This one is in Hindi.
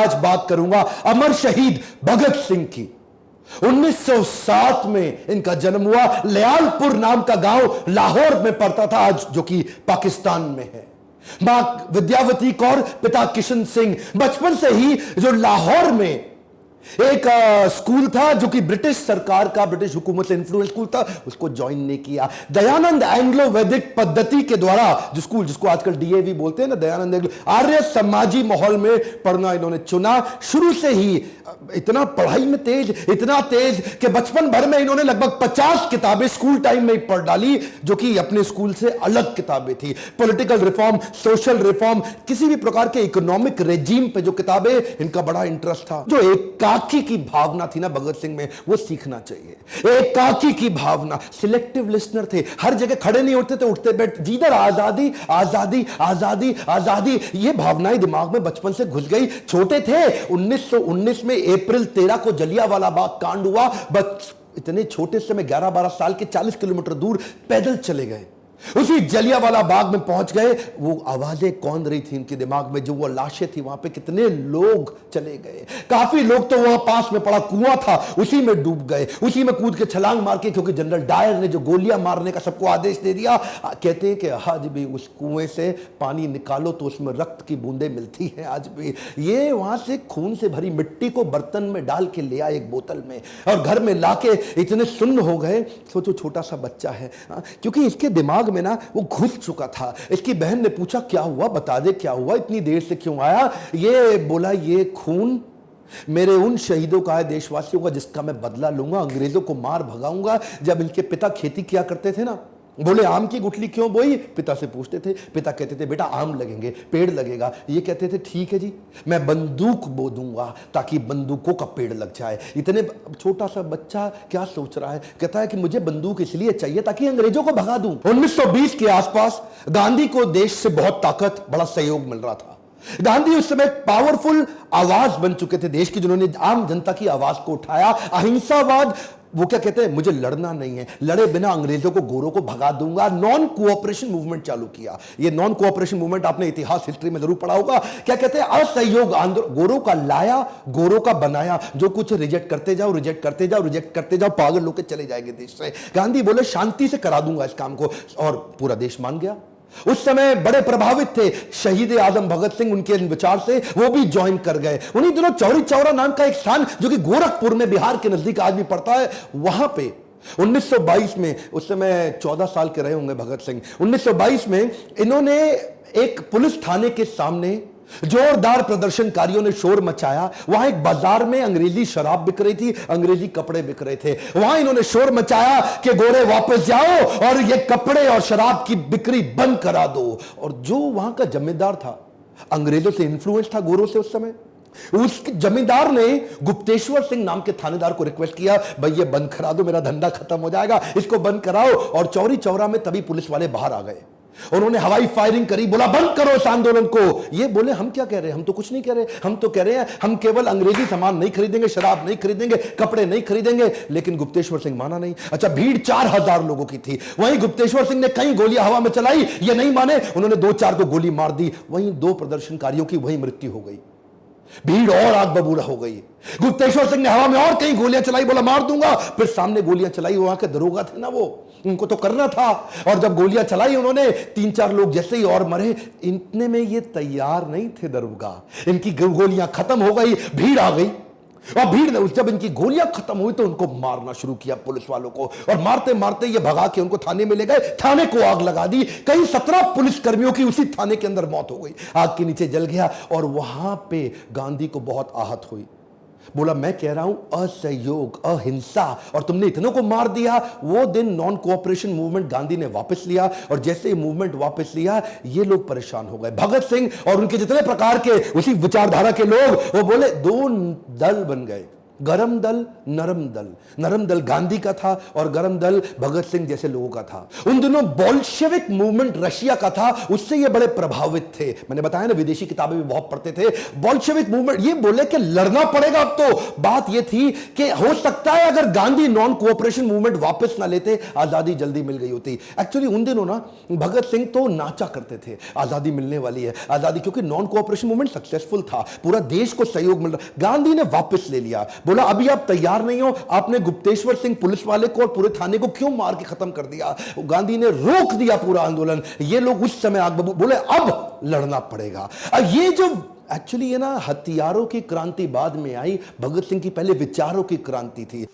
आज बात करूंगा अमर शहीद भगत सिंह की। 1907 में इनका जन्म हुआ। लयालपुर नाम का गांव लाहौर में पड़ता था, आज जो कि पाकिस्तान में है। मां विद्यावती कौर, पिता किशन सिंह। बचपन से ही जो लाहौर में एक स्कूल था जो कि ब्रिटिश सरकार का, ब्रिटिश हुकूमत से इन्फ्लुएंस स्कूल था, उसको ज्वाइन नहीं किया। दयानंद एंग्लो वैदिक पद्धति के द्वारा जो स्कूल, जिसको आजकल डीएवी बोलते हैं ना, दयानंद एंग्लो, आर्य समाजी माहौल में पढ़ना इन्होंने चुना। शुरू से ही इतना पढ़ाई में तेज, इतना तेज कि बचपन भर में इन्होंने लगभग 50 किताबें स्कूल टाइम में पढ़ डाली, जो कि अपने स्कूल से अलग किताबें थी। पॉलिटिकल रिफॉर्म, सोशल रिफॉर्म, किसी भी प्रकार के इकोनॉमिक रेजिम पे जो किताबें, इनका बड़ा इंटरेस्ट था। जो एकाकी की भावना थी ना भगत सिंह में, वो सीखना चाहिए। एकाकी की भावना, सिलेक्टिव लिसनर थे, हर जगह खड़े नहीं होते थे, उठते बैठ, जिधर आजादी आजादी आजादी आजादी, ये भावनाएं दिमाग में बचपन से घुस गई। छोटे थे, 1919 में अप्रैल 13 को जलियांवाला बाग कांड हुआ। बस इतने छोटे से में 11-12 साल के 40 किलोमीटर दूर पैदल चले गए। उसी जलियांवाला बाग में पहुंच गए। वो आवाजें कौन रही थी इनके दिमाग में, जो वो लाशें थी वहां पे, कितने लोग चले गए। काफी लोग तो वहां पास में पड़ा कुआं था, उसी में डूब गए, उसी में कूद के छलांग मार के, क्योंकि जनरल डायर ने जो गोलियां मारने का सबको आदेश दे दिया। कहते हैं कि आज भी उस कुएं से पानी निकालो तो उसमें रक्त की बूंदें मिलती हैं आज भी। ये वहां से खून से भरी मिट्टी को बर्तन में डाल के ले आए एक बोतल में, और घर में लाके इतने सुन्न हो गए। सोचो छोटा सा बच्चा है, क्योंकि इसके दिमाग में ना वो घुस चुका था। इसकी बहन ने पूछा क्या हुआ, बता दे क्या हुआ, इतनी देर से क्यों आया। ये बोला ये खून मेरे उन शहीदों का है, देशवासियों का, जिसका मैं बदला लूंगा, अंग्रेजों को मार भगाऊंगा। जब इनके पिता खेती किया करते थे ना, बोले आम की गुठली क्यों बोई, पिता से पूछते थे। पिता कहते थे बेटा आम लगेंगे, पेड़ लगेगा। ये कहते थे ठीक है जी, मैं बंदूक बो दूंगा ताकि बंदूकों का पेड़ लग जाए। इतने छोटा सा बच्चा क्या सोच रहा है, कहता है कि मुझे बंदूक इसलिए चाहिए ताकि अंग्रेजों को भगा दूं। 1920 के आसपास गांधी को देश से बहुत ताकत, बड़ा सहयोग मिल रहा था। गांधी उस समय पावरफुल आवाज बन चुके थे देश की, जिन्होंने आम जनता की आवाज को उठाया। अहिंसावाद, वो क्या कहते हैं, मुझे लड़ना नहीं है, लड़े बिना अंग्रेजों को, गोरों को भगा दूंगा। नॉन कोऑपरेशन मूवमेंट चालू किया। ये नॉन कोऑपरेशन मूवमेंट आपने इतिहास, हिस्ट्री में जरूर पढ़ा होगा। क्या कहते हैं, असहयोग आंदोलन, गोरों का लाया, गोरों का बनाया, जो कुछ रिजेक्ट करते जाओ, रिजेक्ट करते जाओ, रिजेक्ट करते जाओ, पागल लोग चले जाएंगे देश से। गांधी बोले शांति से करा दूंगा इस काम को, और पूरा देश मान गया। उस समय बड़े प्रभावित थे शहीद आजम भगत सिंह उनके विचार से, वो भी ज्वाइन कर गए। उन्हीं दिनों चौरी चौरा नाम का एक स्थान जो कि गोरखपुर में, बिहार के नजदीक आज भी पड़ता है, वहां पे 1922 में, उस समय 14 साल के रहे होंगे भगत सिंह, 1922 में इन्होंने एक पुलिस थाने के सामने जोरदार प्रदर्शनकारियों ने शोर मचाया। वहां एक बाजार में अंग्रेजी शराब बिक रही थी, अंग्रेजी कपड़े बिक रहे थे। वहां इन्होंने शोर मचाया कि गोरे वापस जाओ और ये कपड़े और शराब की बिक्री बंद करा दो। और जो वहां का जमींदार था, अंग्रेजों से इन्फ्लुएंस था गोरों से उस समय, उस जमींदार ने गुप्तेश्वर सिंह नाम के थानेदार को रिक्वेस्ट किया, भाई ये बंद करा दो, मेरा धंधा खत्म हो जाएगा, इसको बंद कराओ। और चौरी चौरा में तभी पुलिस वाले बाहर आ गए, उन्होंने हवाई फायरिंग करी, बोला बंद करो इस आंदोलन को। ये बोले हम क्या कह रहे हैं, हम तो कुछ नहीं कह रहे, हम तो कह रहे हैं हम केवल अंग्रेजी सामान नहीं खरीदेंगे, शराब नहीं खरीदेंगे, कपड़े नहीं खरीदेंगे। लेकिन गुप्तेश्वर सिंह माना नहीं। अच्छा, भीड़ 4000 लोगों की थी। वहीं गुप्तेश्वर सिंह ने कई गोलियां हवा में चलाई, ये नहीं माने, उन्होंने 2-4 को गोली मार दी। वहीं 2 प्रदर्शनकारियों की वहीं मृत्यु हो गई। भीड़ और आग बबूला हो गई। गुप्तेश्वर सिंह ने हवा में और कई गोलियां चलाई, बोला मार दूंगा, फिर सामने गोलियां चलाई। वहां के दरोगा थे ना, वो उनको तो करना था। और जब गोलियां चलाई उन्होंने, 3-4 लोग जैसे ही और मरे। इतने में ये तैयार नहीं थे दरोगा, इनकी गोलियां खत्म हो गई, भीड़ आ गई। और भीड़ ने जब इनकी गोलियां खत्म हुई तो उनको मारना शुरू किया पुलिस वालों को, और मारते मारते ये भगा के उनको थाने में ले गए, थाने को आग लगा दी। कई 17 पुलिस कर्मियों की उसी थाने के अंदर मौत हो गई, आग के नीचे जल गया। और वहां पे गांधी को बहुत आहत हुई। बोला मैं कह रहा हूं असहयोग, अहिंसा, और तुमने इतनों को मार दिया। वो दिन नॉन कोऑपरेशन मूवमेंट गांधी ने वापस लिया, और जैसे ही मूवमेंट वापस लिया ये लोग परेशान हो गए। भगत सिंह और उनके जितने प्रकार के उसी विचारधारा के लोग, वो बोले 2 दल बन गए। गरम दल, नरम दल। नरम दल गांधी का था और गरम दल भगत सिंह जैसे लोगों का था। उन दिनों बोल्शेविक मूवमेंट रशिया का था, उससे ये बड़े प्रभावित थे। मैंने बताया ना, विदेशी किताबें भी बहुत पढ़ते थे। बोल्शेविक मूवमेंट, ये बोले कि लड़ना पड़ेगा। अब तो बात ये थी कि हो सकता है अगर गांधी नॉन कोऑपरेशन मूवमेंट वापस ना लेते, आजादी जल्दी मिल गई होती। एक्चुअली उन दिनों ना भगत सिंह तो नाचा करते थे, आजादी मिलने वाली है, आजादी, क्योंकि नॉन कोऑपरेशन मूवमेंट सक्सेसफुल था, पूरा देश को सहयोग मिल रहा। गांधी ने वापस ले लिया, बोला अभी आप तैयार नहीं हो, आपने गुप्तेश्वर सिंह पुलिस वाले को और पूरे थाने को क्यों मार के खत्म कर दिया। गांधी ने रोक दिया पूरा आंदोलन। ये लोग उस समय आग बबूला, बोले अब लड़ना पड़ेगा। अब ये जो एक्चुअली ये ना हथियारों की क्रांति बाद में आई, भगत सिंह की पहले विचारों की क्रांति थी।